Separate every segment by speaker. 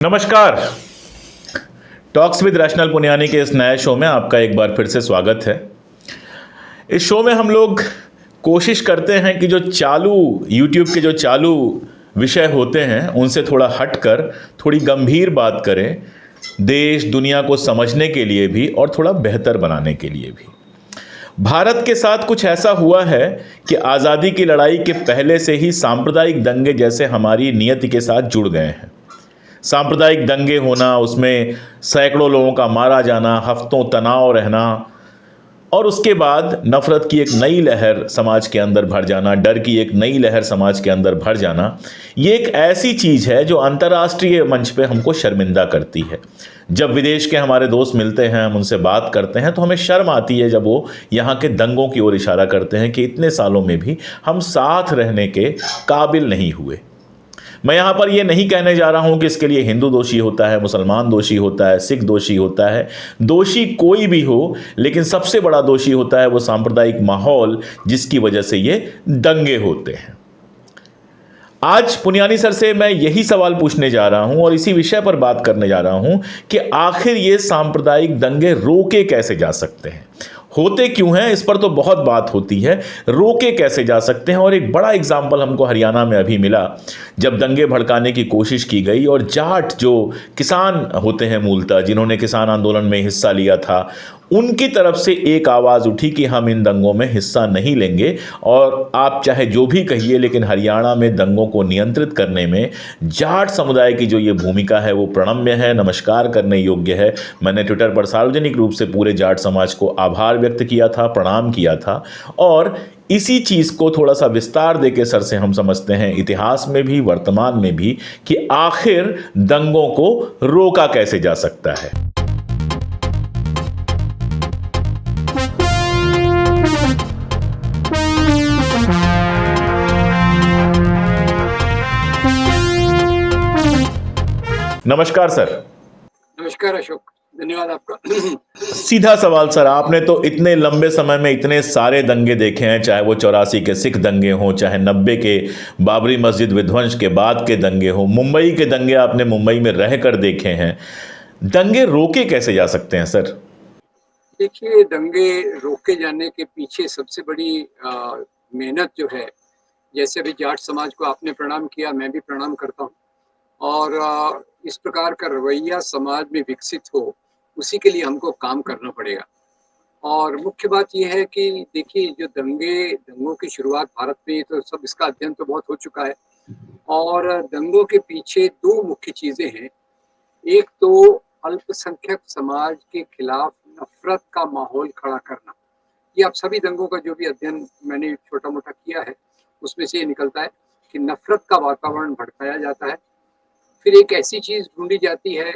Speaker 1: नमस्कार। Talks with rational Puniyani के इस नए शो में आपका एक बार फिर से स्वागत है। इस शो में हम लोग कोशिश करते हैं कि जो चालू यूट्यूब के जो चालू विषय होते हैं उनसे थोड़ा हटकर थोड़ी गंभीर बात करें, देश दुनिया को समझने के लिए भी और थोड़ा बेहतर बनाने के लिए भी। भारत के साथ कुछ ऐसा हुआ है कि आज़ादी की लड़ाई के पहले से ही सांप्रदायिक दंगे जैसे हमारी नियति के साथ जुड़ गए हैं। सांप्रदायिक दंगे होना, उसमें सैकड़ों लोगों का मारा जाना, हफ्तों तनाव रहना और उसके बाद नफरत की एक नई लहर समाज के अंदर भर जाना, डर की एक नई लहर समाज के अंदर भर जाना, ये एक ऐसी चीज़ है जो अंतर्राष्ट्रीय मंच पे हमको शर्मिंदा करती है। जब विदेश के हमारे दोस्त मिलते हैं, हम उनसे बात करते हैं तो हमें शर्म आती है जब वो यहाँ के दंगों की ओर इशारा करते हैं कि इतने सालों में भी हम साथ रहने के काबिल नहीं हुए। मैं यहाँ पर ये नहीं कहने जा रहा हूँ कि इसके लिए हिंदू दोषी होता है, मुसलमान दोषी होता है, सिख दोषी होता है। दोषी कोई भी हो, लेकिन सबसे बड़ा दोषी होता है वो सांप्रदायिक माहौल जिसकी वजह से ये दंगे होते हैं। आज पुनियानी सर से मैं यही सवाल पूछने जा रहा हूं और इसी विषय पर बात करने जा रहा हूं कि आखिर ये सांप्रदायिक दंगे रोके कैसे जा सकते हैं, होते क्यों हैं, इस पर तो बहुत बात होती है, रोके कैसे जा सकते हैं। और एक बड़ा एग्जाम्पल हमको हरियाणा में अभी मिला, जब दंगे भड़काने की कोशिश की गई और जाट जो किसान होते हैं मूलतः, जिन्होंने किसान आंदोलन में हिस्सा लिया था, उनकी तरफ से एक आवाज़ उठी कि हम इन दंगों में हिस्सा नहीं लेंगे। और आप चाहे जो भी कहिए, लेकिन हरियाणा में दंगों को नियंत्रित करने में जाट समुदाय की जो ये भूमिका है वो प्रणम्य है, नमस्कार करने योग्य है। मैंने ट्विटर पर सार्वजनिक रूप से पूरे जाट समाज को आभार व्यक्त किया था, प्रणाम किया था। और इसी चीज़ को थोड़ा सा विस्तार देके सर से हम समझते हैं, इतिहास में भी वर्तमान में भी, कि आखिर दंगों को रोका कैसे जा सकता है। नमस्कार सर।
Speaker 2: नमस्कार अशोक, धन्यवाद आपका।
Speaker 1: सीधा सवाल सर, आपने तो इतने लंबे समय में इतने सारे दंगे देखे हैं, चाहे वो 84 के सिख दंगे हों, चाहे 90 के बाबरी मस्जिद विध्वंस के बाद के दंगे हों, मुंबई के दंगे आपने मुंबई में रहकर देखे हैं। दंगे रोके कैसे जा सकते हैं सर?
Speaker 2: देखिए, दंगे रोके जाने के पीछे सबसे बड़ी मेहनत जो है, जैसे अभी जाट समाज को आपने प्रणाम किया, मैं भी प्रणाम करता हूँ। और इस प्रकार का रवैया समाज में विकसित हो, उसी के लिए हमको काम करना पड़ेगा। और मुख्य बात यह है कि देखिए, जो दंगों की शुरुआत भारत में, तो सब इसका अध्ययन तो बहुत हो चुका है। और दंगों के पीछे दो मुख्य चीज़ें हैं। एक तो अल्पसंख्यक समाज के खिलाफ नफरत का माहौल खड़ा करना। ये आप सभी दंगों का जो भी अध्ययन मैंने छोटा मोटा किया है, उसमें से ये निकलता है कि नफरत का वातावरण भड़काया जाता है। फिर एक ऐसी चीज़ ढूंढी जाती है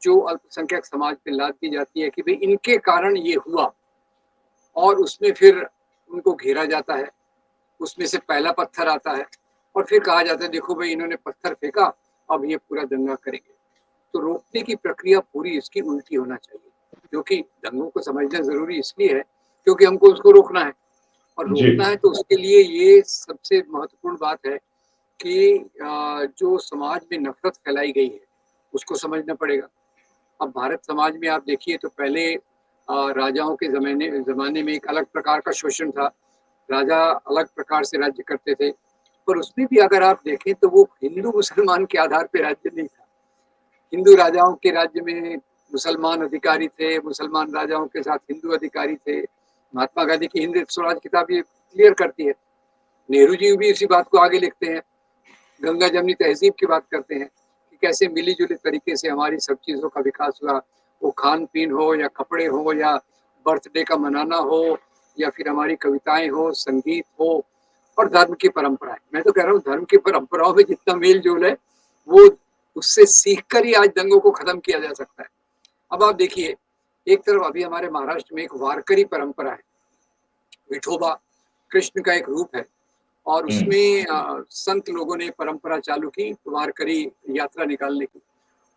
Speaker 2: जो अल्पसंख्यक समाज पे लाद दी जाती है कि भाई इनके कारण ये हुआ, और उसमें फिर उनको घेरा जाता है। उसमें से पहला पत्थर आता है और फिर कहा जाता है देखो भाई इन्होंने पत्थर फेंका, अब ये पूरा दंगा करेंगे। तो रोकने की प्रक्रिया पूरी इसकी उल्टी होना चाहिए, क्योंकि दंगों को समझना जरूरी इसलिए है क्योंकि हमको उसको रोकना है। और रोकना है तो उसके लिए ये सबसे महत्वपूर्ण बात है कि जो समाज में नफरत फैलाई गई है उसको समझना पड़ेगा। अब भारत समाज में आप देखिए तो पहले राजाओं के जमाने में एक अलग प्रकार का शोषण था। राजा अलग प्रकार से राज्य करते थे, पर उसमें भी अगर आप देखें तो वो हिंदू मुसलमान के आधार पर राज्य नहीं था। हिंदू राजाओं के राज्य में मुसलमान अधिकारी थे, मुसलमान राजाओं के साथ हिंदू अधिकारी थे। महात्मा गांधी की हिंद स्वराज किताब ये क्लियर करती है। नेहरू जी भी इसी बात को आगे लिखते हैं। गंगा जमनी तहजीब की बात करते हैं कि कैसे मिली जुली तरीके से हमारी सब चीज़ों का विकास हुआ। वो खान पीन हो या कपड़े हो या बर्थडे का मनाना हो या फिर हमारी कविताएं हो, संगीत हो और धर्म की परंपराएं। मैं तो कह रहा हूँ धर्म की परंपराओं में जितना मेल जोल है वो उससे सीखकर ही आज दंगों को खत्म किया जा सकता है। अब आप देखिए, एक तरफ अभी हमारे महाराष्ट्र में एक वारकरी परंपरा है। विठोबा कृष्ण का एक रूप है और उसमें संत लोगों ने परंपरा चालू की वारकरी यात्रा निकालने की।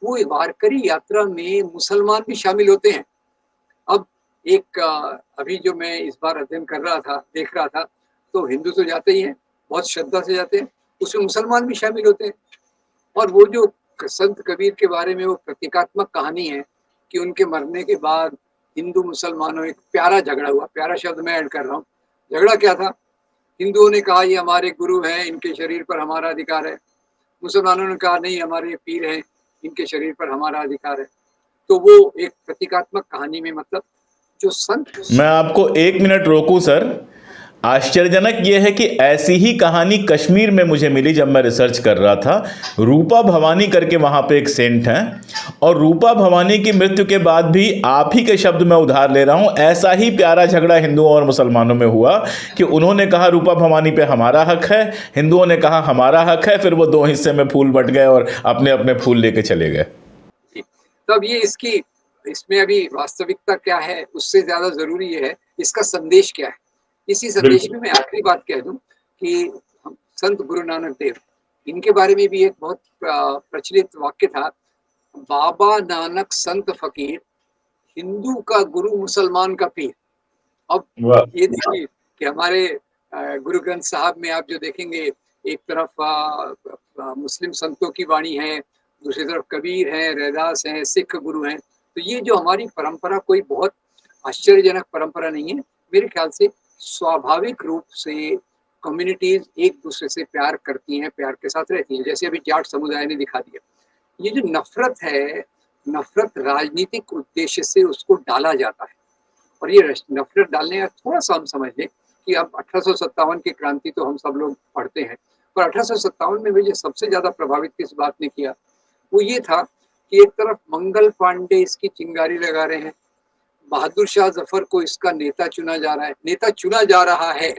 Speaker 2: वो वारकरी यात्रा में मुसलमान भी शामिल होते हैं। अब एक अभी जो मैं इस बार अध्ययन कर रहा था, देख रहा था, तो हिंदू तो जाते ही हैं, बहुत श्रद्धा से जाते हैं, उसमें मुसलमान भी शामिल होते हैं। और वो जो संत कबीर के बारे में वो प्रतीकात्मक कहानी है कि उनके मरने के बाद हिंदू मुसलमानों एक प्यारा झगड़ा हुआ। प्यारा शब्द मैं ऐड कर रहा हूँ। झगड़ा क्या था? हिंदुओं ने कहा ये हमारे गुरु हैं, इनके शरीर पर हमारा अधिकार है। मुसलमानों ने कहा नहीं, हमारे पीर हैं, इनके शरीर पर हमारा अधिकार है। तो वो एक प्रतीकात्मक कहानी में मतलब जो संत
Speaker 1: मैं आपको 1 मिनट रोकूं सर। आश्चर्यजनक यह है कि ऐसी ही कहानी कश्मीर में मुझे मिली जब मैं रिसर्च कर रहा था। रूपा भवानी करके वहां पे एक सेंट हैं, और रूपा भवानी की मृत्यु के बाद भी आप ही के शब्द में उधार ले रहा हूं, ऐसा ही प्यारा झगड़ा हिंदुओं और मुसलमानों में हुआ कि उन्होंने कहा रूपा भवानी पे हमारा हक है, हिंदुओं ने कहा हमारा हक है, फिर वो दो हिस्से में फूल बट गए और अपने अपने फूल लेके चले गए।
Speaker 2: तो अब ये इसमें अभी वास्तविकता क्या है उससे ज्यादा जरूरी ये है इसका संदेश क्या है। इसी संदेश में मैं आखिरी बात कह दूं कि संत गुरु नानक देव, इनके बारे में भी एक बहुत प्रचलित वाक्य था, बाबा नानक संत फकीर, हिंदू का गुरु मुसलमान का पीर। अब ये देखिए कि हमारे गुरु ग्रंथ साहब में आप जो देखेंगे, एक तरफ मुस्लिम संतों की वाणी है, दूसरी तरफ कबीर हैं, रैदास हैं, सिख गुरु हैं। तो ये जो हमारी परंपरा कोई बहुत आश्चर्यजनक परंपरा नहीं है। मेरे ख्याल से स्वाभाविक रूप से कम्युनिटीज एक दूसरे से प्यार करती हैं, प्यार के साथ रहती हैं, जैसे अभी जाट समुदाय ने दिखा दिया। ये जो नफरत है, नफरत राजनीतिक उद्देश्य से उसको डाला जाता है। और ये नफरत डालने का थोड़ा सा हम समझ लें कि अब 1857 की क्रांति तो हम सब लोग पढ़ते हैं, पर 1857 में मुझे सबसे ज्यादा प्रभावित किस बात ने किया, वो ये था कि एक तरफ मंगल पांडे इसकी चिंगारी लगा रहे हैं, बहादुर शाह जफर को इसका नेता चुना जा रहा है। नेता चुना जा रहा है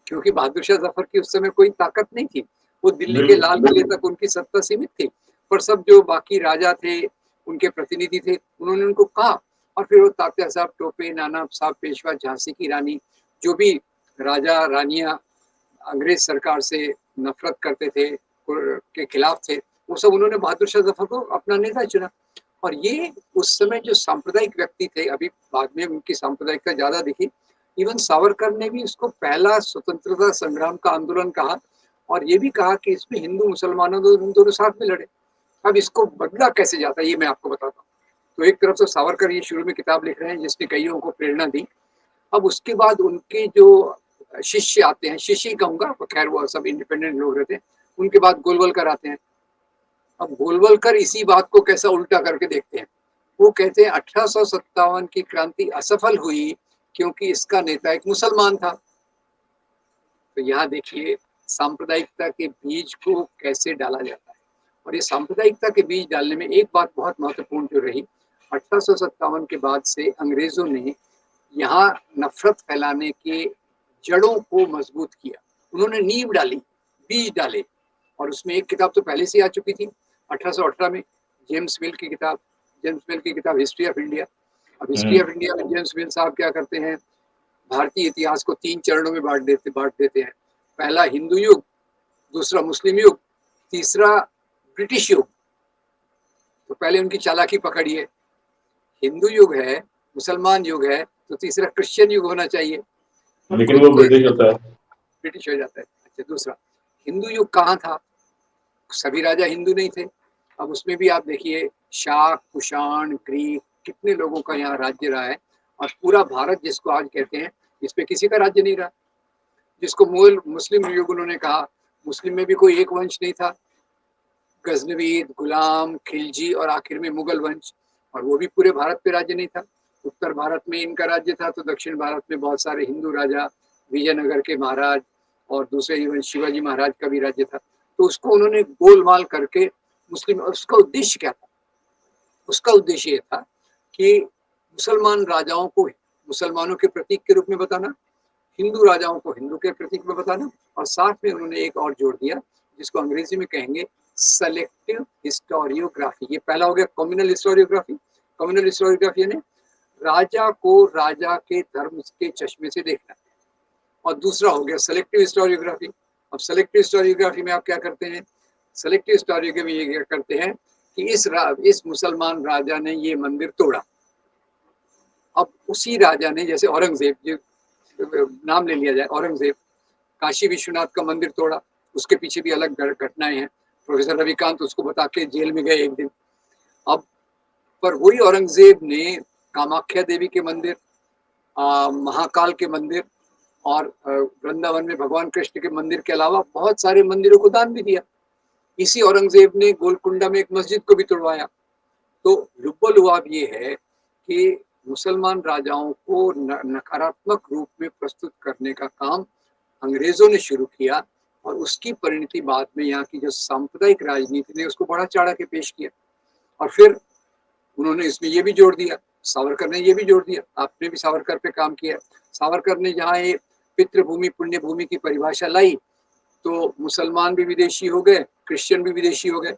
Speaker 2: क्योंकि बहादुर शाह जफर की उस समय कोई ताकत नहीं थी, वो दिल्ली के लाल किले तक उनकी सत्ता सीमित थी। पर सब जो बाकी राजा थे, उनके प्रतिनिधि थे, उन्होंने उनको कहा। और फिर वो तात्या साहब टोपे, नाना साहब पेशवा, झांसी की रानी, जो भी राजा रानियां अंग्रेज सरकार से नफरत करते थे, के खिलाफ थे, वो सब उन्होंने बहादुर शाह जफर को अपना नेता चुना। और ये उस समय जो सांप्रदायिक व्यक्ति थे, अभी बाद में उनकी सांप्रदायिकता ज्यादा दिखी, इवन सावरकर ने भी इसको पहला स्वतंत्रता संग्राम का आंदोलन कहा, और ये भी कहा कि इसमें हिंदू मुसलमानों दोनों साथ में लड़े। अब इसको बदला कैसे जाता है ये मैं आपको बताता हूँ। तो एक तरफ से सावरकर ये शुरू में किताब लिख रहे हैं जिसने कईयों को प्रेरणा दी। अब उसके बाद उनके जो शिष्य आते हैं, शिष्य ही कहूंगा, खैर वो सब इंडिपेंडेंट लोग रहते हैं, उनके बाद गोलवलकर आते हैं। अब गोलवलकर इसी बात को कैसा उल्टा करके देखते हैं। वो कहते हैं 1857 की क्रांति असफल हुई क्योंकि इसका नेता एक मुसलमान था। तो यहाँ देखिए सांप्रदायिकता के बीज को कैसे डाला जाता है। और ये सांप्रदायिकता के बीज डालने में एक बात बहुत महत्वपूर्ण जो रही, 1857 के बाद से अंग्रेजों ने यहाँ नफरत फैलाने के जड़ों को मजबूत किया। उन्होंने नींव डाली, बीज डाले। और उसमें एक किताब तो पहले से आ चुकी थी 1818 में, जेम्स मिल की किताब हिस्ट्री ऑफ इंडिया। अब हिस्ट्री ऑफ इंडिया में जेम्स मिल साहब क्या करते हैं, भारतीय इतिहास को 3 चरणों में बांट देते हैं। पहला हिंदू युग, दूसरा मुस्लिम युग, तीसरा ब्रिटिश युग। तो पहले उनकी चालाकी पकड़िए, हिंदू युग है, मुसलमान युग है, तो तीसरा क्रिश्चियन युग होना चाहिए,
Speaker 1: लेकिन वो ब्रिटिश होता है,
Speaker 2: ब्रिटिश हो जाता है। अच्छा, दूसरा हिंदू युग कहाँ था? सभी राजा हिंदू नहीं थे। अब उसमें भी आप देखिए शाक, कुषाण, ग्रीक, कितने लोगों का यहाँ राज्य रहा है। और पूरा भारत जिसको आज कहते हैं, इस पे किसी का राज्य नहीं रहा। जिसको मुस्लिम युग उन्होंने कहा, मुस्लिम में भी कोई एक वंश नहीं था, गजनवीद, गुलाम, खिलजी और आखिर में मुगल वंश। और वो भी पूरे भारत पे राज्य नहीं था। उत्तर भारत में इनका राज्य था, तो दक्षिण भारत में बहुत सारे हिंदू राजा, विजयनगर के महाराज और दूसरे इवन शिवाजी महाराज का भी राज्य था। तो उसको उन्होंने गोलमाल करके मुस्लिम, और उसका उद्देश्य क्या था? उसका उद्देश्य ये था कि मुसलमान राजाओं को मुसलमानों के प्रतीक के रूप में बताना, हिंदू राजाओं को हिंदू के प्रतीक में बताना, और साथ में उन्होंने एक और जोड़ दिया जिसको अंग्रेजी में कहेंगे सेलेक्टिव हिस्टोरियोग्राफी। ये पहला हो गया कम्युनल हिस्टोरियोग्राफी। कम्युनल हिस्टोरियोग्राफी यानी राजा को राजा के धर्म के चश्मे से देखना। और दूसरा हो गया सेलेक्टिव हिस्टोरियोग्राफी। अब सेलेक्टिव हिस्टोरियोग्राफी में आप क्या करते हैं? सेलेक्टिव हिस्टोरियोग्राफी में ये क्या करते हैं कि इस मुसलमान राजा ने ये मंदिर तोड़ा। अब उसी राजा ने, जैसे औरंगजेब, जो नाम ले लिया जाए, औरंगजेब काशी विश्वनाथ का मंदिर तोड़ा, उसके पीछे भी अलग घटनाएं हैं। प्रोफेसर रविकांत उसको बता के जेल में गए एक दिन। अब पर वही औरंगजेब ने कामाख्या देवी के मंदिर, महाकाल के मंदिर और वृंदावन में भगवान कृष्ण के मंदिर के अलावा बहुत सारे मंदिरों को दान भी दिया। इसी औरंगजेब ने गोलकुंडा में एक मस्जिद को भी तुड़वाया। तो लुब्बल ये है कि मुसलमान राजाओं को नकारात्मक रूप में प्रस्तुत करने का काम अंग्रेजों ने शुरू किया और उसकी परिणति बाद में यहाँ की जो सांप्रदायिक राजनीति ने उसको बढ़ा चढ़ा के पेश किया। और फिर उन्होंने इसमें ये भी जोड़ दिया, सावरकर ने ये भी जोड़ दिया, आपने भी सावरकर पे काम किया। सावरकर ने जहाँ ये पितृभूमि पुण्य भूमि की परिभाषा लाई तो मुसलमान भी विदेशी हो गए, क्रिश्चियन भी विदेशी हो गए।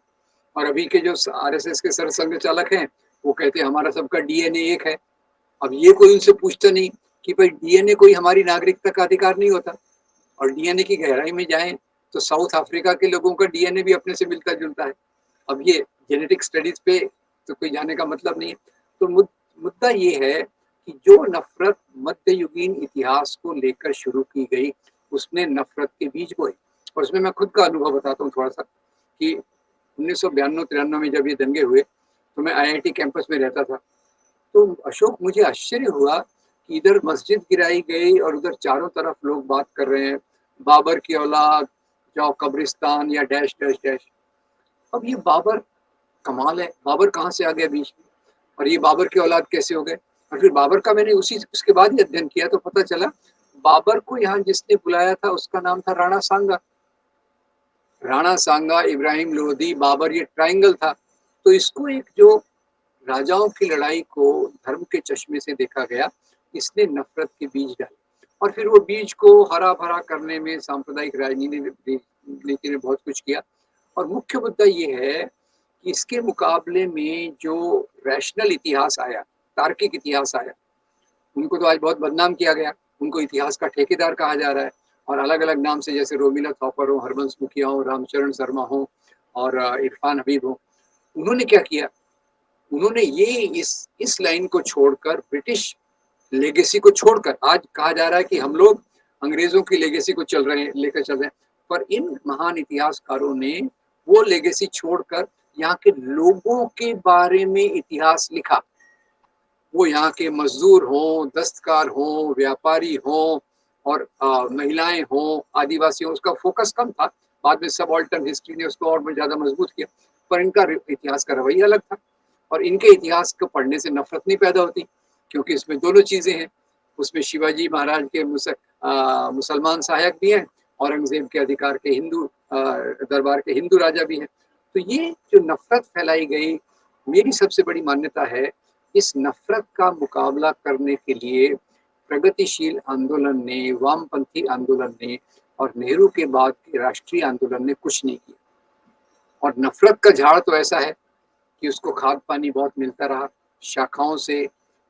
Speaker 2: और अभी के जो आरएसएस के सरसंघ चालक हैं वो कहते हैं हमारा सबका डीएनए एक है। अब ये कोई उनसे पूछता नहीं कि भाई डीएनए कोई हमारी नागरिकता का अधिकार नहीं होता। और डीएनए की गहराई में जाएं तो साउथ अफ्रीका के लोगों का डीएनए भी अपने से मिलता जुलता है। अब ये जेनेटिक स्टडीज पे तो कोई जाने का मतलब नहीं है। तो मुद्दा ये है कि जो नफरत मध्ययुगीन इतिहास को लेकर शुरू की गई उसने नफरत के बीज बोए। और उसमें मैं खुद का अनुभव बताता हूँ थोड़ा सा कि 1992-93 में जब ये दंगे हुए तो मैं आईआईटी कैंपस में रहता था। तो अशोक मुझे आश्चर्य हुआ कि इधर मस्जिद गिराई गई और उधर चारों तरफ लोग बात कर रहे हैं बाबर की औलाद, जाओ कब्रिस्तान या डैश डैश डैश। अब ये बाबर कमाल है, बाबर कहाँ से आ गया बीच में और ये बाबर की औलाद कैसे हो गए। और फिर बाबर का मैंने उसके बाद ही अध्ययन किया तो पता चला बाबर को यहाँ जिसने बुलाया था उसका नाम था राणा सांगा। राणा सांगा, इब्राहिम लोधी, बाबर, ये ट्रायंगल था। तो इसको एक जो राजाओं की लड़ाई को धर्म के चश्मे से देखा गया, इसने नफरत के बीज डाले और फिर वो बीज को हरा भरा करने में सांप्रदायिक राजनीति ने बहुत कुछ किया। और मुख्य मुद्दा ये है कि इसके मुकाबले में जो रैशनल इतिहास आया, तार्किक इतिहास आया, उनको तो आज बहुत बदनाम किया गया। उनको इतिहास का ठेकेदार कहा जा रहा है और अलग अलग नाम से, जैसे रोमिला थॉपर हो, हरबंस मुखिया हो, रामचरण शर्मा हो और इरफान हबीब हो। उन्होंने क्या किया, उन्होंने ये इस लाइन को छोड़कर, ब्रिटिश लेगेसी को छोड़कर, आज कहा जा रहा है कि हम लोग अंग्रेजों की लेगेसी को लेकर चल रहे हैं। पर इन महान इतिहासकारों ने वो लेगेसी छोड़कर यहाँ के लोगों के बारे में इतिहास लिखा। वो यहाँ के मजदूर हों, दस्तकार हों, व्यापारी हों और महिलाएं हों, आदिवासी हों, उसका फोकस कम था। बाद में सबऑल्टर्न हिस्ट्री ने उसको और ज्यादा मजबूत किया। पर इनका इतिहास का रवैया अलग था और इनके इतिहास को पढ़ने से नफरत नहीं पैदा होती क्योंकि इसमें दोनों चीजें हैं। उसमें शिवाजी महाराज के मुसलमान सहायक भी हैं, औरंगजेब के अधिकार के हिंदू दरबार के हिंदू राजा भी हैं। तो ये जो नफरत फैलाई गई, मेरी सबसे बड़ी मान्यता है इस नफरत का मुकाबला करने के लिए प्रगतिशील आंदोलन ने, वामपंथी आंदोलन ने और नेहरू के बाद के राष्ट्रीय आंदोलन ने कुछ नहीं किया। और नफरत का झाड़ तो ऐसा है कि उसको खाद पानी बहुत मिलता रहा शाखाओं से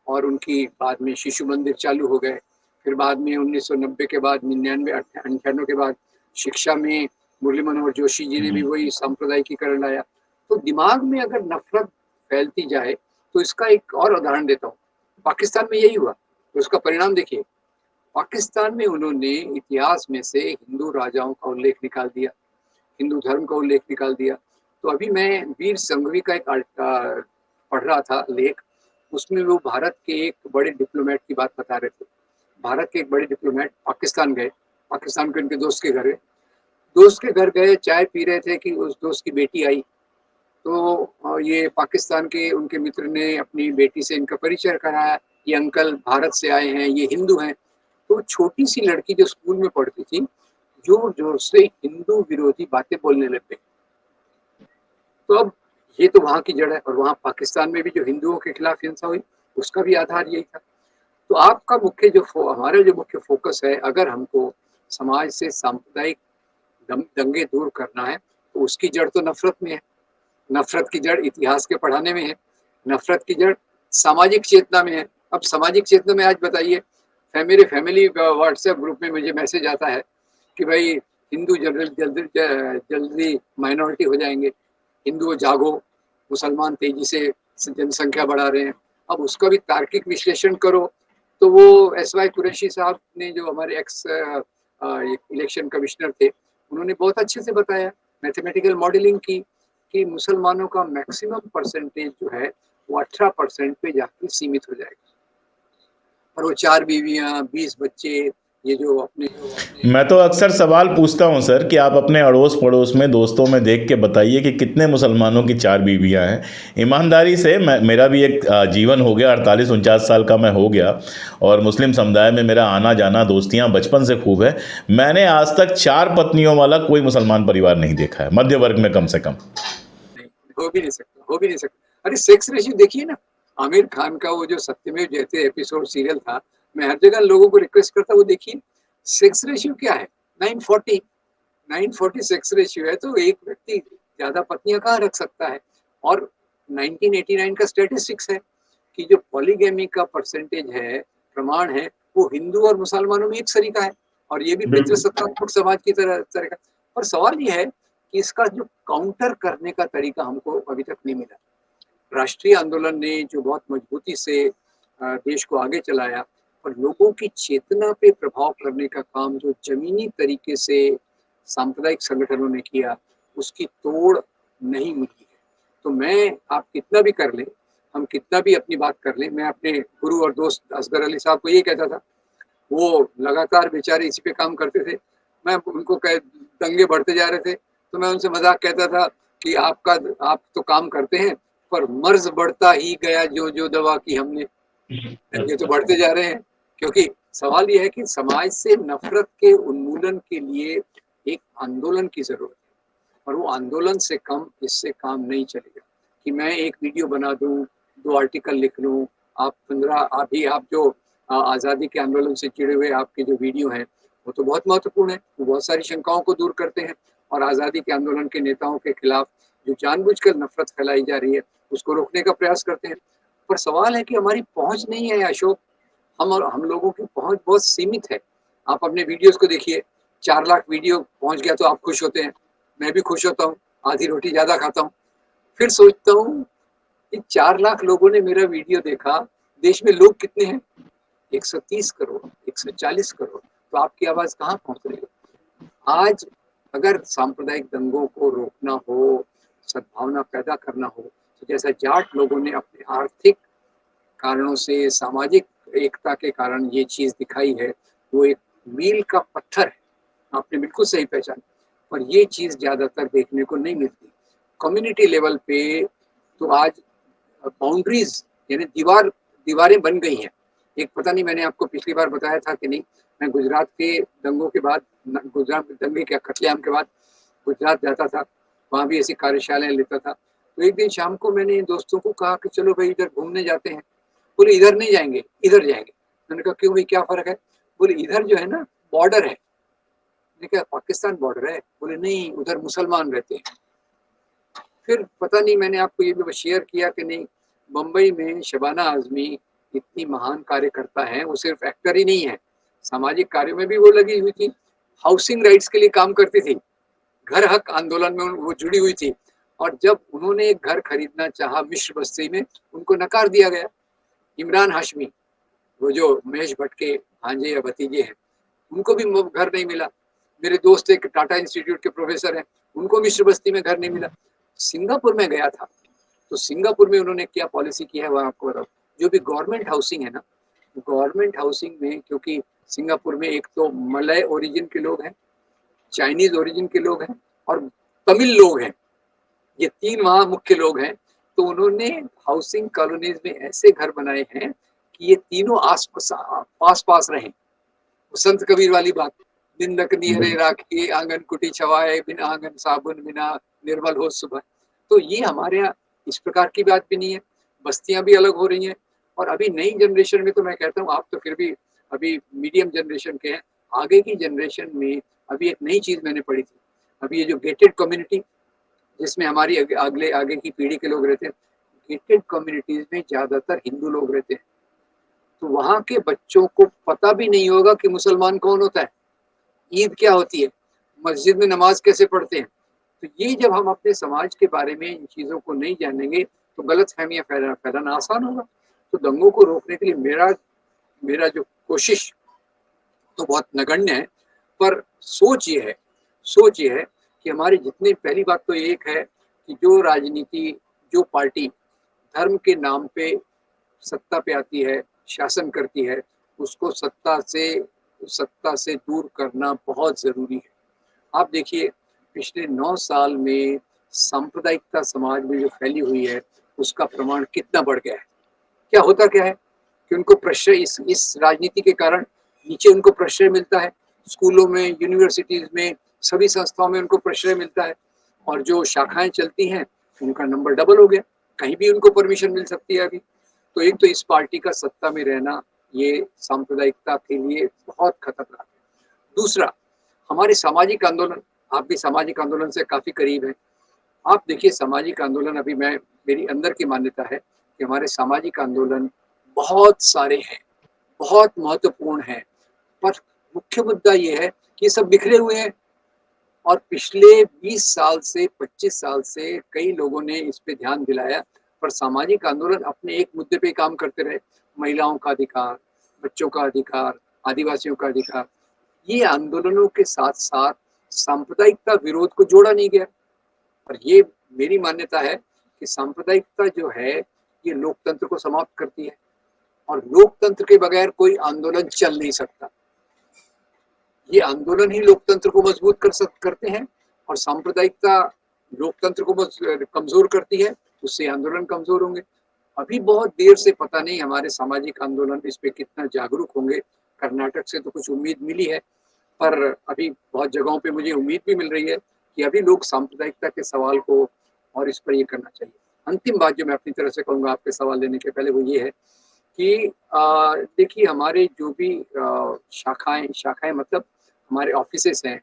Speaker 2: और उनकी बाद में शिशु मंदिर चालू हो गए। फिर बाद में 1990 के बाद, 99-98 के बाद शिक्षा में मुरली मनोहर जोशी जी ने भी वही सांप्रदायिकीकरण लाया। तो दिमाग में अगर नफरत फैलती जाए तो इसका एक और उदाहरण देता हूँ। पाकिस्तान में यही हुआ, तो उसका परिणाम देखिए। पाकिस्तान में उन्होंने इतिहास में से हिंदू राजाओं का उल्लेख निकाल दिया, हिंदू धर्म का उल्लेख निकाल दिया। तो अभी मैं वीर संघवी का एक पढ़ रहा था लेख, उसमें वो भारत के एक बड़े डिप्लोमेट की बात बता रहे थे। भारत के एक बड़े डिप्लोमेट पाकिस्तान गए, पाकिस्तान के उनके दोस्त के घर गए, दोस्त के घर गए, चाय पी रहे थे कि उस दोस्त की बेटी आई। तो ये पाकिस्तान के उनके मित्र ने अपनी बेटी से इनका परिचय कराया, ये अंकल भारत से आए हैं, ये हिंदू हैं। तो छोटी सी लड़की जो स्कूल में पढ़ती थी जोर जोर से हिंदू विरोधी बातें बोलने लग गई। तो अब ये तो वहां की जड़ है और वहां पाकिस्तान में भी जो हिंदुओं के खिलाफ हिंसा हुई उसका भी आधार यही था। तो आपका मुख्य जो हमारा जो मुख्य फोकस है, अगर हमको समाज से सांप्रदायिक दंगे दूर करना है तो उसकी जड़ तो नफरत में है। नफरत की जड़ इतिहास के पढ़ाने में है, नफरत की जड़ सामाजिक चेतना में है। अब सामाजिक चेतना में आज बताइए, मेरे फैमिली व्हाट्सएप ग्रुप में मुझे मैसेज आता है कि भाई हिंदू जल्दी जल्दी माइनॉरिटी हो जाएंगे, हिंदुओं जागो, मुसलमान तेजी से जनसंख्या बढ़ा रहे हैं। अब उसका भी तार्किक विश्लेषण करो तो वो एसवाई कुरैशी साहब ने, जो हमारे एक्स इलेक्शन कमिश्नर थे, उन्होंने बहुत अच्छे से बताया मैथमेटिकल मॉडलिंग की कि मुसलमानों का मैक्सिमम परसेंटेज जो है वो 18% पे जाके सीमित हो जाएगा, और वो 4 बीवियां, 20 बच्चे, ये जो अपने
Speaker 1: मैं तो अक्सर सवाल पूछता हूं सर कि आप अपने अड़ोस पड़ोस में दोस्तों में देख के बताइए कि कितने मुसलमानों की 4 बीवियां हैं। ईमानदारी से मेरा भी एक जीवन हो गया, 48-49 साल का मैं हो गया, और मुस्लिम समुदाय में मेरा आना जाना दोस्तियां बचपन से खूब है। मैंने आज तक 4 पत्नियों वाला कोई मुसलमान परिवार नहीं देखा है, मध्य वर्ग में कम से कम।
Speaker 2: नहीं, हो भी नहीं सकता, हो भी नहीं सकता। अरे सेक्स रेशियो देखिए ना, आमिर खान का वो जो सत्यमेव जयते एपिसोड सीरियल था, मैं हर जगह लोगों को रिक्वेस्ट करता, वो देखिए सेक्स रेशियो क्या है, 940 940 सेक्स रेशियो है। तो एक व्यक्ति ज्यादा पत्नियां कहाँ रख सकता है? और 1989 का स्टेटिस्टिक्स है कि जो पॉलीगैमी का परसेंटेज है, प्रमाण है, वो हिंदू और मुसलमानों में एक सरीका है, और ये भी पितृसत्तात्मक समाज की तरह का। और सवाल ये है कि इसका जो काउंटर करने का तरीका हमको अभी तक नहीं मिला। राष्ट्रीय आंदोलन ने जो बहुत मजबूती से देश को आगे चलाया, और लोगों की चेतना पे प्रभाव करने का काम जो जमीनी तरीके से सांप्रदायिक संगठनों ने किया, उसकी तोड़ नहीं मिली है। तो मैं, आप कितना भी कर लें, हम कितना भी अपनी बात कर लें, मैं अपने गुरु और दोस्त असगर अली साहब को ये कहता था, वो लगातार बेचारे इसी पे काम करते थे। मैं उनको कह, दंगे बढ़ते जा रहे थे, तो मैं उनसे मजाक कहता था कि आप तो काम करते हैं, पर मर्ज बढ़ता ही गया जो जो दवा की हमने, दंगे तो बढ़ते जा रहे हैं। क्योंकि सवाल यह है कि समाज से नफरत के उन्मूलन के लिए एक आंदोलन की जरूरत है, और वो आंदोलन से कम इससे काम नहीं चलेगा कि मैं एक वीडियो बना दूं, 2 आर्टिकल लिख लूं। आप 15 अभी आप जो आज़ादी के आंदोलन से जुड़े हुए आपके जो वीडियो हैं, वो तो बहुत महत्वपूर्ण है, वो बहुत सारी शंकाओं को दूर करते हैं, और आज़ादी के आंदोलन के नेताओं के खिलाफ जो जानबूझकर नफरत फैलाई जा रही है उसको रोकने का प्रयास करते हैं। पर सवाल है कि हमारी पहुंच नहीं है अशोक, हम लोगों की पहुंच बहुत सीमित है। आप अपने वीडियोस को देखिए, 4 लाख वीडियो पहुंच गया तो आप खुश होते हैं, मैं भी खुश होता हूँ, आधी रोटी ज्यादा खाता हूँ। फिर सोचता हूँ कि 4 लाख लोगों ने मेरा वीडियो देखा, देश में लोग कितने हैं? 130 करोड़, 140 करोड़। तो आपकी आवाज कहाँ पहुंच रही है? आज अगर सांप्रदायिक दंगों को रोकना हो, सद्भावना पैदा करना हो, तो जैसा जाट लोगों ने अपने आर्थिक कारणों से, सामाजिक एकता के कारण ये चीज दिखाई है, वो एक मील का पत्थर है। आपने बिल्कुल सही पहचाना, पर ये चीज ज्यादातर देखने को नहीं मिलती। कम्युनिटी लेवल पे तो आज बाउंड्रीज, यानी दीवारें बन गई हैं। एक, पता नहीं मैंने आपको पिछली बार बताया था कि नहीं, मैं गुजरात के दंगों के बाद, गुजरात दंगे के कत्लेआम के बाद गुजरात जाता था, वहां भी ऐसी कार्यशालाएं लेता था। तो एक दिन शाम को मैंने दोस्तों को कहा कि चलो भाई इधर घूमने जाते हैं। बोले इधर नहीं जाएंगे, इधर जाएंगे। मैंने कहा क्यों भाई, क्या फर्क है? बोले इधर जो है ना बॉर्डर है। मैंने कहा पाकिस्तान बॉर्डर है? बोले नहीं, उधर मुसलमान रहते हैं। फिर पता नहीं मैंने आपको ये भी शेयर किया कि नहीं, बम्बई में शबाना आजमी इतनी महान कार्यकर्ता है, वो सिर्फ एक्टर ही नहीं है, सामाजिक कार्यों में भी वो लगी हुई थी, हाउसिंग राइट्स के लिए काम करती थी, घर हक आंदोलन में वो जुड़ी हुई थी। और जब उन्होंने एक घर खरीदना चाहा मिश्र बस्ती में, उनको नकार दिया गया। इमरान हाशमी, वो जो महेश भट्ट के भांजे या भतीजे हैं, उनको भी घर नहीं मिला। मेरे दोस्त एक टाटा इंस्टीट्यूट के प्रोफेसर हैं, उनको मिश्र बस्ती में घर नहीं मिला। सिंगापुर में गया था, तो सिंगापुर में उन्होंने क्या पॉलिसी की है वो आपको बताओ। जो भी गवर्नमेंट हाउसिंग है ना, गवर्नमेंट हाउसिंग में, क्योंकि सिंगापुर में एक तो मलय ओरिजिन के लोग हैं, चाइनीज ओरिजिन के लोग हैं, और तमिल लोग हैं, ये 3 वहां मुख्य लोग हैं। तो उन्होंने हाउसिंग कॉलोनीज में ऐसे घर बनाए हैं कि ये तीनों आस पास पास रहें। संत कबीर वाली बात, दिन लकनी हरे राखी आंगन कुटी छवाए, बिन आंगन साबुन बिना निर्मल हो सुबह। तो ये हमारे यहाँ इस प्रकार की बात भी नहीं है, बस्तियां भी अलग हो रही हैं। और अभी नई जनरेशन में तो मैं कहता हूँ, आप तो फिर भी अभी मीडियम जनरेशन के हैं, आगे की जनरेशन में अभी एक नई चीज मैंने पढ़ी थी। अभी ये जो गेटेड कम्युनिटी, जिसमें हमारी अगले आगे की पीढ़ी के लोग रहते हैं, गेटेड कम्युनिटीज में ज्यादातर हिंदू लोग रहते हैं। तो वहां के बच्चों को पता भी नहीं होगा कि मुसलमान कौन होता है, ईद क्या होती है, मस्जिद में नमाज कैसे पढ़ते हैं। तो ये जब हम अपने समाज के बारे में इन चीजों को नहीं जानेंगे, तो गलत फहमियां फैलाना आसान होगा। तो दंगों को रोकने के लिए मेरा मेरा जो कोशिश तो बहुत नगण्य है, पर सोच ये है कि हमारे जितने, पहली बात तो एक है कि जो राजनीति, जो पार्टी धर्म के नाम पे सत्ता पे आती है, शासन करती है, उसको सत्ता से दूर करना बहुत ज़रूरी है। आप देखिए, पिछले 9 साल में सांप्रदायिकता समाज में जो फैली हुई है, उसका प्रमाण कितना बढ़ गया है। क्या होता क्या है कि उनको प्रश्रय, इस राजनीति के कारण नीचे उनको प्रश्रय मिलता है। स्कूलों में, यूनिवर्सिटीज़ में, सभी संस्थाओं में उनको प्रश्रय मिलता है और जो शाखाएँ चलती हैं, उनका नंबर डबल हो गया। कहीं भी उनको परमिशन मिल सकती है अभी। तो एक तो इस पार्टी का सत्ता में रहना, ये सांप्रदायिकता के लिए बहुत खतरनाक है। दूसरा, हमारे सामाजिक आंदोलन, आप भी सामाजिक आंदोलन से काफ़ी करीब हैं। आप देखिए, सामाजिक आंदोलन, अभी मैं, मेरी अंदर की मान्यता है कि हमारे सामाजिक आंदोलन बहुत सारे हैं, बहुत महत्वपूर्ण हैं, पर मुख्य मुद्दा ये है कि ये सब बिखरे हुए हैं और पिछले 20 साल से, 25 साल से कई लोगों ने इस पे ध्यान दिलाया, पर सामाजिक आंदोलन अपने एक मुद्दे पे काम करते रहे, महिलाओं का अधिकार, बच्चों का अधिकार, आदिवासियों का अधिकार। ये आंदोलनों के साथ-साथ सांप्रदायिकता विरोध को जोड़ा नहीं गया। और ये मेरी मान्यता है कि सांप्रदायिकता जो है, ये लोकतंत्र को समाप्त करती है और लोकतंत्र के बगैर कोई आंदोलन चल नहीं सकता। ये आंदोलन ही लोकतंत्र को मजबूत करते हैं और सांप्रदायिकता लोकतंत्र को कमजोर करती है, उससे आंदोलन कमजोर होंगे। अभी बहुत देर से, पता नहीं हमारे सामाजिक आंदोलन इस पे कितना जागरूक होंगे। कर्नाटक से तो कुछ उम्मीद मिली है, पर अभी बहुत जगहों पे मुझे उम्मीद भी मिल रही है कि अभी लोग सांप्रदायिकता के सवाल को और इस पर ये करना चाहिए। अंतिम बात जो मैं अपनी तरफ से कहूँगा आपके सवाल लेने के पहले, वो ये है कि देखिए, हमारे जो भी शाखाएँ शाखाएँ मतलब हमारे ऑफिसेस हैं,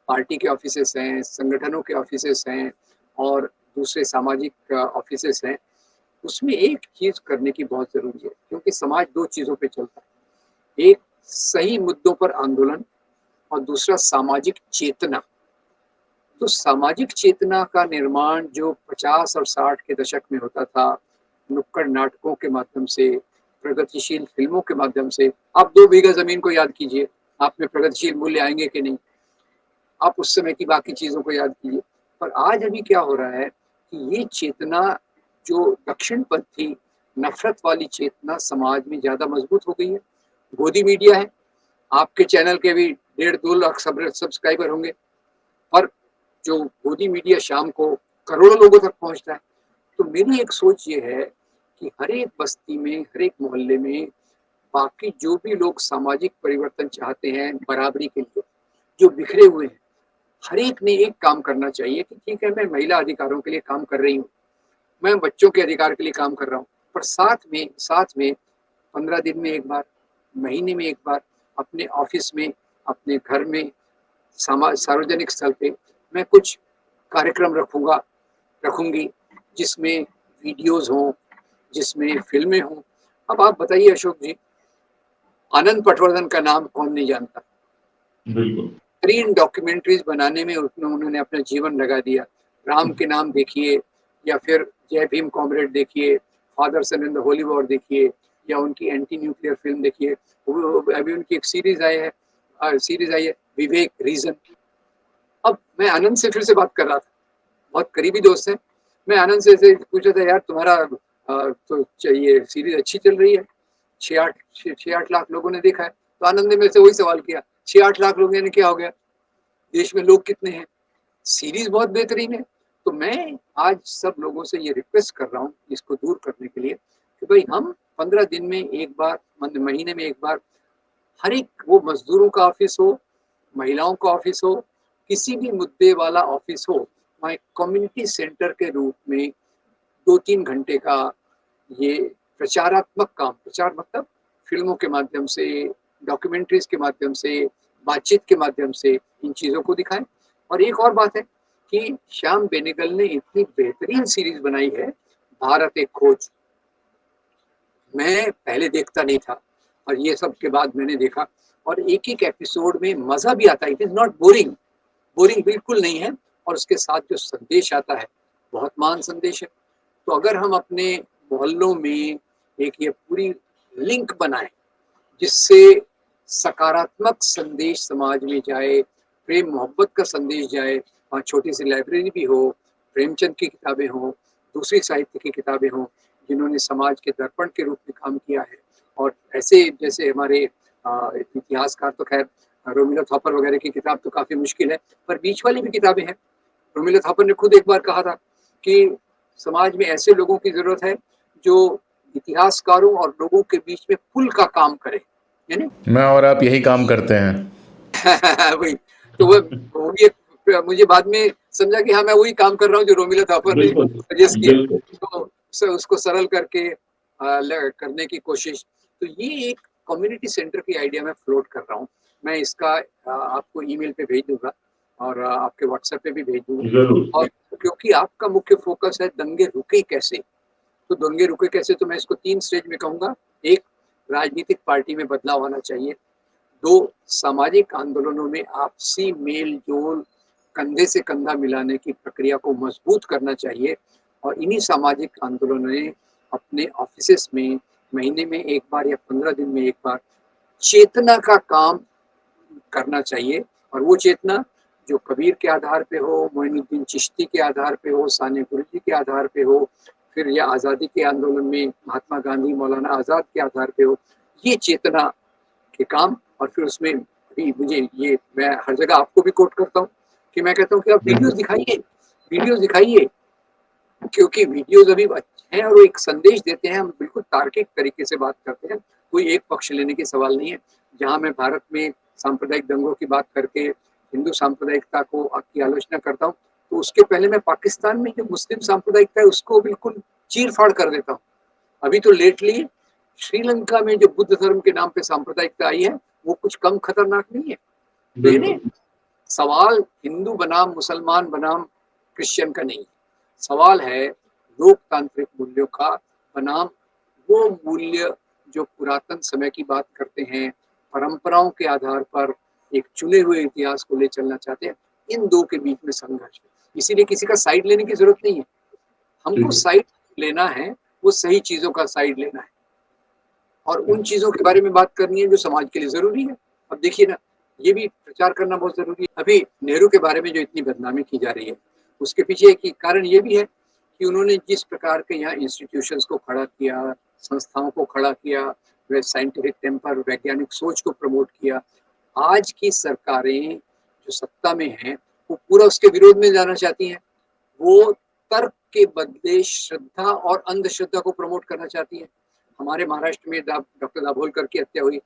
Speaker 2: पार्टी के ऑफिसेस हैं, संगठनों के ऑफिसेस हैं और दूसरे सामाजिक ऑफिसेस हैं, उसमें एक चीज़ करने की बहुत ज़रूरी है, क्योंकि समाज 2 चीज़ों पे चलता है। एक सही मुद्दों पर आंदोलन और दूसरा सामाजिक चेतना। तो सामाजिक चेतना का निर्माण जो 50 और 60 के दशक में होता था, नुक्कड़ नाटकों के माध्यम से, प्रगतिशील फ़िल्मों के माध्यम से। आप 2 बीघा ज़मीन को याद कीजिए, आप में प्रगतिशील मूल्य आएँगे कि नहीं? आप उस समय की बाकी चीज़ों को याद कीजिए। पर आज अभी क्या हो रहा है कि ये चेतना, जो दक्षिणपंथी नफ़रत वाली चेतना समाज में ज़्यादा मज़बूत हो गई है। गोदी मीडिया है, आपके चैनल के भी 1.5-2 लाख सब्सक्राइबर होंगे, पर जो गोदी मीडिया शाम को करोड़ों लोगों तक पहुँचता है। तो मेरी एक सोच ये है कि हर एक बस्ती में, हर एक मोहल्ले में, बाकी जो भी लोग सामाजिक परिवर्तन चाहते हैं बराबरी के लिए, जो बिखरे हुए हैं, हर एक ने एक काम करना चाहिए कि ठीक है, मैं महिला अधिकारों के लिए काम कर रही हूँ, मैं बच्चों के अधिकार के लिए काम कर रहा हूँ, पर साथ में 15 दिन में एक बार, महीने में एक बार, अपने ऑफिस में, अपने घर में, सार्वजनिक स्थल पे मैं कुछ कार्यक्रम रखूंगी, जिसमें वीडियोस हों, जिसमें फिल्में हों। अब आप बताइए अशोक जी, आनंद पटवर्धन का नाम कौन नहीं जानता?
Speaker 1: बिल्कुल।
Speaker 2: 3 डॉक्यूमेंट्रीज बनाने में उसमें उन्होंने अपना जीवन लगा दिया। राम के नाम देखिए, या फिर जय भीम कॉमरेड देखिए, father son in the holy war देखिए, या उनकी एंटी न्यूक्लियर फिल्म देखिए। अभी उनकी एक सीरीज आई है, विवेक, रीजन। अब मैं आनंद से फिर से बात कर रहा था, बहुत करीबी दोस्त हैं। मैं आनंद से पूछा था, यार तुम्हारा तो ये सीरीज अच्छी चल रही है, 6-8 लाख लोगों ने देखा है। तो आनंद ने मेरे से वही सवाल किया, 6-8 लाख लोगों ने क्या हो गया, देश में लोग कितने हैं, सीरीज बहुत बेहतरीन है। तो मैं आज सब लोगों से ये रिक्वेस्ट कर रहा हूँ इसको दूर करने के लिए कि भाई, हम 15 दिन में एक बार, महीने में एक बार, हर एक, वो मजदूरों का ऑफिस हो, महिलाओं का ऑफिस हो, किसी भी मुद्दे वाला ऑफिस हो, वहाँ कम्युनिटी सेंटर के रूप में 2-3 घंटे का ये प्रचारात्मक काम, प्रचार मतलब फिल्मों के माध्यम से, डॉक्यूमेंट्रीज के माध्यम से, बातचीत के माध्यम से इन चीज़ों को दिखाएं। और एक और बात है कि श्याम बेनेगल ने इतनी बेहतरीन सीरीज बनाई है, भारत एक खोज। मैं पहले देखता नहीं था और ये सब के बाद मैंने देखा, और एक एक एपिसोड में मज़ा भी आता है। It is not boring, boring बिल्कुल नहीं है। और उसके साथ जो संदेश आता है, बहुत महान संदेश है। तो अगर हम अपने मोहल्लों में एक ये पूरी लिंक बनाएं, जिससे सकारात्मक संदेश समाज में जाए, प्रेम मोहब्बत का संदेश जाए, छोटी सी लाइब्रेरी भी हो, प्रेमचंद की किताबें हों, दूसरी साहित्य की किताबें हों, जिन्होंने समाज के दर्पण के रूप में काम किया है। और ऐसे जैसे हमारे इतिहासकार तो खैर रोमिलो थॉपर वगैरह की किताब तो काफ़ी मुश्किल है, पर बीच वाली भी किताबें हैं। रोमिलो थॉपर ने खुद एक बार कहा था कि समाज में ऐसे लोगों की ज़रूरत है, जो इतिहासकारों और लोगों के बीच में पुल का काम करें, है ना?
Speaker 1: मैं और आप यही काम करते हैं।
Speaker 2: वही, तो वो भी एक मुझे बाद में समझा कि हाँ, मैं वही काम कर रहा हूँ जो रोमिलो थॉपर ने
Speaker 1: बिल्कुल,
Speaker 2: सजेस्ट किया।
Speaker 1: बिल्कुल।
Speaker 2: तो उसको सरल करके करने की कोशिश। तो ये एक कम्युनिटी सेंटर की आइडिया मैं फ्लोट कर रहा हूँ। मैं इसका आपको ईमेल पे भेज दूंगा और आपके व्हाट्सएप पे भी भेज दूंगा।
Speaker 1: ज़रूर।
Speaker 2: और क्योंकि आपका मुख्य फोकस है दंगे रुके कैसे, तो दंगे रुके कैसे, तो मैं इसको 3 स्टेज में कहूँगा। 1, राजनीतिक पार्टी में बदलाव आना चाहिए। 2, सामाजिक आंदोलनों में आपसी मेल-जोल, कंधे से कंधा मिलाने की प्रक्रिया को मजबूत करना चाहिए। और इन्हीं सामाजिक आंदोलनों ने अपने ऑफिसेस में महीने में 1 बार या 15 दिन में 1 बार चेतना का काम करना चाहिए। और वो चेतना जो कबीर के आधार पे हो, मोइनुद्दीन चिश्ती के आधार पे हो, साने गुरुजी के आधार पे हो, फिर या आज़ादी के आंदोलन में महात्मा गांधी, मौलाना आज़ाद के आधार पे हो, ये चेतना के काम। और फिर उसमें भी मुझे ये, मैं हर जगह आपको भी कोट करता हूँ कि मैं कहता हूँ कि आप वीडियोस
Speaker 1: बिल्कुल।
Speaker 2: दिखाइए, वीडियोस दिखाइए, क्योंकि वीडियोस अभी अच्छे हैं और वो एक संदेश देते हैं। हम बिल्कुल तार्किक तरीके से बात करते हैं, कोई एक पक्ष लेने की सवाल नहीं है। जहाँ मैं भारत में सांप्रदायिक दंगों की बात करके हिंदू सांप्रदायिकता को की आलोचना करता हूँ, तो उसके पहले मैं पाकिस्तान में जो मुस्लिम सांप्रदायिकता है उसको बिल्कुल चीर-फाड़ कर देता हूँ। अभी तो लेटली श्रीलंका में जो बुद्ध धर्म के नाम पे सांप्रदायिकता आई है, वो कुछ कम खतरनाक नहीं है। तो यानी
Speaker 1: बिल्कुल।
Speaker 2: सवाल हिंदू बनाम मुसलमान बनाम क्रिश्चियन का नहीं है। सवाल है लोकतांत्रिक मूल्यों का बनाम वो मूल्य जो पुरातन समय की बात करते हैं, परंपराओं के आधार पर एक चुने हुए इतिहास को ले चलना चाहते हैं। इन 2 के बीच में संघर्ष है। इसीलिए किसी का साइड लेने की ज़रूरत नहीं है। हमको
Speaker 1: ठीक है।
Speaker 2: साइड लेना है, वो सही चीज़ों का साइड लेना है और उन चीज़ों के बारे में बात करनी है जो समाज के लिए ज़रूरी है। अब देखिए ना, ये भी प्रचार करना बहुत ज़रूरी है। अभी नेहरू के बारे में जो इतनी बदनामी की जा रही है, उसके पीछे एक कारण ये भी है कि उन्होंने जिस प्रकार के यहाँ इंस्टीट्यूशंस को खड़ा किया, संस्थाओं को खड़ा किया, वे साइंटिफिक टेम्पर, वैज्ञानिक सोच को प्रमोट किया। आज की सरकारें जो सत्ता में हैं, वो पूरा उसके विरोध में जाना चाहती हैं। वो तर्क के बदले श्रद्धा और अंधश्रद्धा को प्रमोट करना चाहती है। हमारे महाराष्ट्र में डॉक्टर दाभोलकर की हत्या हुई,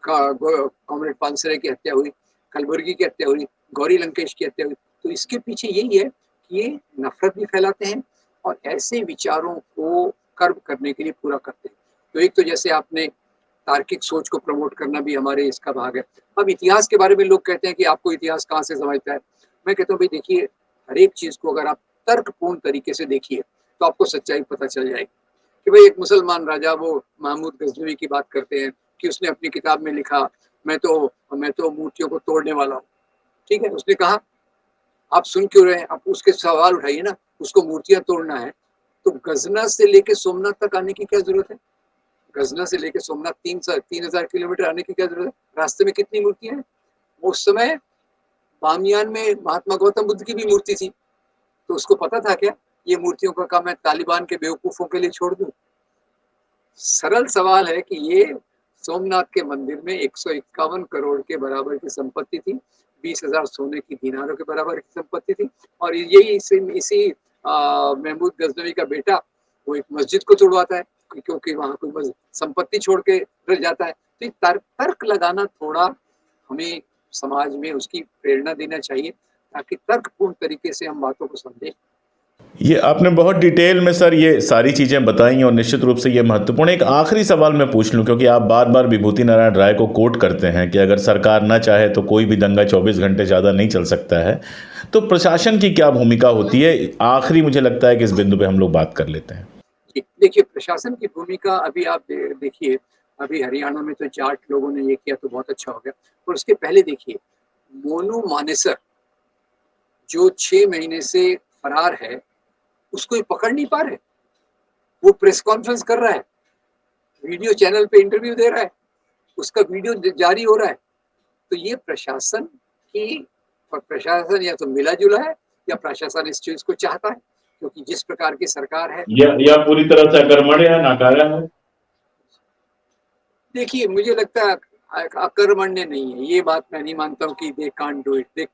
Speaker 2: कॉमरेड पानसरे की हत्या हुई, कलबुर्गी की हत्या हुई, गौरी लंकेश की हत्या हुई। तो इसके पीछे यही है कि ये नफरत भी फैलाते हैं और ऐसे विचारों को कर्ब करने के लिए पूरा करते हैं। तो एक तो जैसे आपने तार्किक सोच को प्रमोट करना भी हमारे इसका भाग है। अब इतिहास के बारे में लोग कहते हैं कि आपको इतिहास कहाँ से समझता है? मैं कहता हूँ भाई देखिए, हर एक चीज़ को अगर आप तर्कपूर्ण तरीके से देखिए, तो आपको सच्चाई पता चल जाएगी। कि भाई एक मुसलमान राजा वो महमूद गजनवी की बात करते हैं कि उसने अपनी किताब में लिखा, मैं तो मूर्तियों को तोड़ने वाला हूँ। ठीक है? उसने कहा, आप सुन क्यों रहे हैं? आप उसके सवाल उठाइए ना, उसको मूर्तियाँ तोड़ना है, तो गजना से लेके सोमनाथ तक आने की क्या ज़रूरत है? गजना से लेके सोमनाथ 3,000 किलोमीटर आने की क्या ज़रूरत है? रास्ते में कितनी मूर्तियाँ हैं? उस समय बामियान में महात्मा गौतम बुद्ध की भी मूर्ति थी, तो उसको पता था क्या? ये मूर्तियों का काम मैं तालिबान के बेवकूफ़ों के लिए छोड़ दूँ? सरल सवाल है कि ये सोमनाथ के मंदिर में 151 करोड़ के बराबर की संपत्ति थी, 20,000 सोने की दीनारों के बराबर की संपत्ति थी और यही इसी महमूद गजनवी का बेटा वो एक मस्जिद को तुड़वाता है क्योंकि वहाँ कोई संपत्ति छोड़ के रह जाता है। तो ये तर्क लगाना थोड़ा हमें समाज में उसकी प्रेरणा देना चाहिए ताकि तर्कपूर्ण तरीके से हम बातों को समझें।
Speaker 1: ये आपने बहुत डिटेल में सर ये सारी चीज़ें बताई और निश्चित रूप से ये महत्वपूर्ण। एक आखिरी सवाल मैं पूछ लूँ, क्योंकि आप बार बार विभूति नारायण राय को कोट करते हैं कि अगर सरकार ना चाहे तो कोई भी दंगा 24 घंटे ज़्यादा नहीं चल सकता है, तो प्रशासन की क्या भूमिका होती है? आखिरी मुझे लगता है कि इस बिंदु पे हम लोग बात कर लेते हैं।
Speaker 2: जी, देखिए प्रशासन की भूमिका अभी आप देखिए, अभी हरियाणा में तो जाट लोगों ने ये किया तो बहुत अच्छा हो गया। और उसके पहले देखिए, मोनू मानेसर जो 6 महीने से फरार है, उसको ये पकड़ नहीं पा रहे। वो प्रेस कॉन्फ्रेंस कर रहा है, वीडियो चैनल पे इंटरव्यू दे रहा है, उसका वीडियो जारी हो रहा है। तो ये प्रशासन की प्रशासन या तो मिला जुला है या प्रशासन इस चीज को चाहता है, क्योंकि जिस प्रकार की सरकार है
Speaker 1: या पूरी तरह से अकर्मण्य है, नाकारा है।
Speaker 2: देखिए, मुझे लगता है अकर्मण्य नहीं है, ये बात मैं नहीं मानता हूँ कि दे कांट डू इट।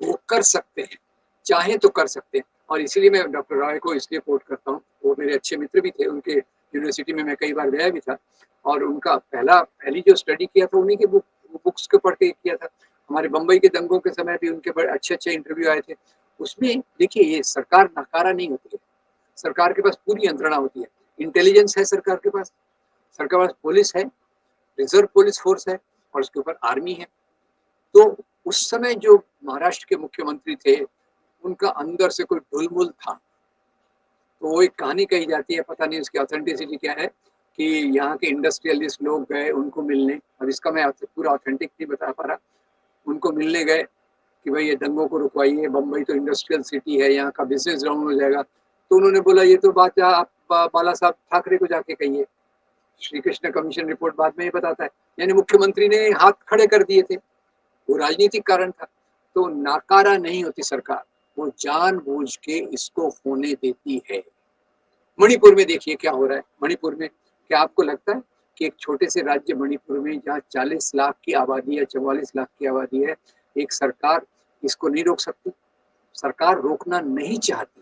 Speaker 2: वो कर सकते हैं, चाहे तो कर सकते हैं, और इसीलिए मैं डॉक्टर रॉय को इसलिए कोट करता हूँ। वो मेरे अच्छे मित्र भी थे, उनके यूनिवर्सिटी में मैं कई बार गया भी था, और उनका पहली जो स्टडी किया था उन्हीं के बुक्स के पढ़ के किया था। हमारे बम्बई के दंगों के समय भी उनके बड़े अच्छे इंटरव्यू आए थे। उसमें देखिए, ये सरकार नकारा नहीं होती है, सरकार के पास पूरी यंत्रणा होती है, इंटेलिजेंस है सरकार के पास पुलिस है, रिजर्व पुलिस फोर्स है, और उसके ऊपर आर्मी है। तो उस समय जो महाराष्ट्र के मुख्यमंत्री थे, उनका अंदर से कोई ढुलमुल था। तो वो एक कहानी कही जाती है, पता नहीं उसकी ऑथेंटिसिटी क्या है, कि यहाँ के इंडस्ट्रियलिस्ट लोग गए उनको मिलने, अब इसका मैं पूरा ऑथेंटिक नहीं बता पा रहा, उनको मिलने गए कि भाई ये दंगों को रुकवाइए, बम्बई तो इंडस्ट्रियल सिटी है, यहाँ का बिजनेस डाउन हो जाएगा। तो उन्होंने बोला ये तो बात आप बाला साहब ठाकरे को जाके कहिए, श्री कृष्ण कमीशन रिपोर्ट बाद में ये बताता है। यानी मुख्यमंत्री ने हाथ खड़े कर दिए थे, वो राजनीतिक कारण था। तो नाकारा नहीं होती सरकार, वो जानबूझ के इसको होने देती है। मणिपुर में देखिए क्या हो रहा है। मणिपुर में क्या आपको लगता है कि एक छोटे से राज्य मणिपुर में, जहाँ 40 लाख की आबादी है, 44 लाख की आबादी है, एक सरकार इसको नहीं रोक सकती? सरकार रोकना नहीं चाहती,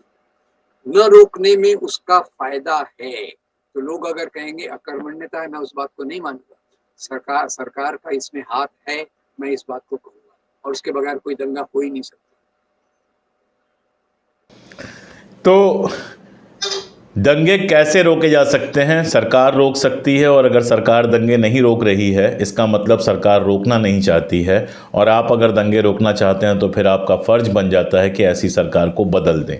Speaker 2: न रोकने में उसका फायदा है। तो लोग अगर कहेंगे अकर्मण्यता है, मैं उस बात को नहीं मानूंगा। सरकार का इसमें हाथ है, मैं इस बात को कहूंगा, और उसके बगैर कोई दंगा हो ही नहीं सकता।
Speaker 1: तो दंगे कैसे रोके जा सकते हैं? सरकार रोक सकती है, और अगर सरकार दंगे नहीं रोक रही है, इसका मतलब सरकार रोकना नहीं चाहती है, और आप अगर दंगे रोकना चाहते हैं तो फिर आपका फ़र्ज बन जाता है कि ऐसी सरकार को बदल दें।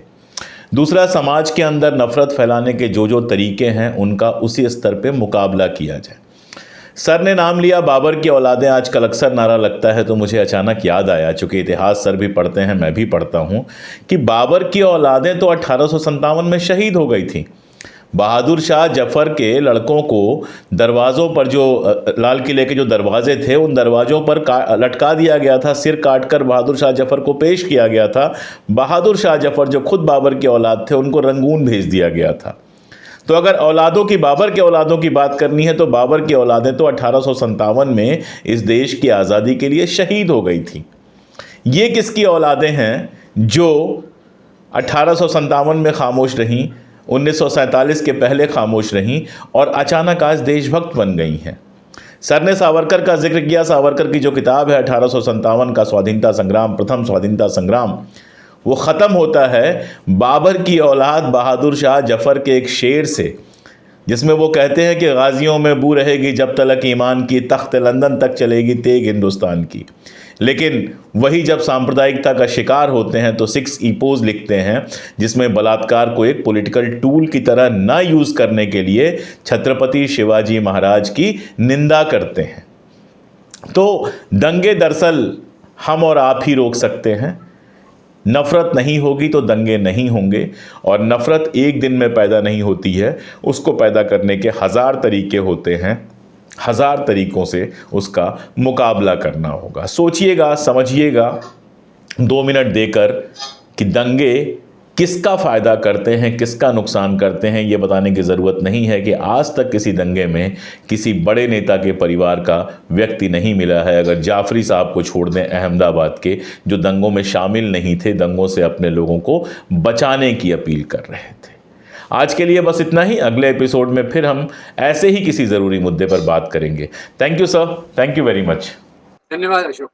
Speaker 1: दूसरा, समाज के अंदर नफ़रत फैलाने के जो तरीके हैं उनका उसी स्तर पे मुकाबला किया जाए। सर ने नाम लिया बाबर की औलादें आजकल अक्सर नारा लगता है, तो मुझे अचानक याद आया, चूँकि इतिहास सर भी पढ़ते हैं, मैं भी पढ़ता हूँ, कि बाबर की औलादें तो 1857 में शहीद हो गई थी। बहादुर शाह जफ़र के लड़कों को दरवाज़ों पर, जो लाल किले के जो दरवाजे थे, उन दरवाज़ों पर लटका दिया गया था, सिर काटकर बहादुर शाह जफ़र को पेश किया गया था। बहादुर शाह जफ़र जो खुद बाबर के औलाद थे, उनको रंगून भेज दिया गया था। तो अगर औलादों की, बाबर के औलादों की बात करनी है, तो बाबर की औलादें तो 1857 में इस देश की आज़ादी के लिए शहीद हो गई थी। ये किसकी औलादें हैं जो 1857 में खामोश रहीं, 1947 के पहले खामोश रहीं, और अचानक आज देशभक्त बन गई हैं? सर ने सावरकर का जिक्र किया। सावरकर की जो किताब है 1857 का स्वाधीनता संग्राम, प्रथम स्वाधीनता संग्राम, वो ख़त्म होता है बाबर की औलाद बहादुर शाह जफ़र के एक शेर से, जिसमें वो कहते हैं कि गाजियों में बू रहेगी जब तलक ईमान की, तख्त लंदन तक चलेगी तेग हिंदुस्तान की। लेकिन वही जब सांप्रदायिकता का शिकार होते हैं तो 6 ईपोज लिखते हैं, जिसमें बलात्कार को एक पॉलिटिकल टूल की तरह ना यूज़ करने के लिए छत्रपति शिवाजी महाराज की निंदा करते हैं। तो दंगे दरअसल हम और आप ही रोक सकते हैं। नफ़रत नहीं होगी तो दंगे नहीं होंगे, और नफ़रत एक दिन में पैदा नहीं होती है, उसको पैदा करने के 1000 तरीके होते हैं। 1000 तरीक़ों से उसका मुकाबला करना होगा। सोचिएगा, समझिएगा 2 मिनट देकर कि दंगे किसका फ़ायदा करते हैं, किसका नुकसान करते हैं। ये बताने की ज़रूरत नहीं है कि आज तक किसी दंगे में किसी बड़े नेता के परिवार का व्यक्ति नहीं मिला है, अगर जाफरी साहब को छोड़ दें, अहमदाबाद के, जो दंगों में शामिल नहीं थे, दंगों से अपने लोगों को बचाने की अपील कर रहे थे। आज के लिए बस इतना ही। अगले एपिसोड में फिर हम ऐसे ही किसी ज़रूरी मुद्दे पर बात करेंगे। Thank you sir, thank you very much.
Speaker 2: धन्यवाद अशोक।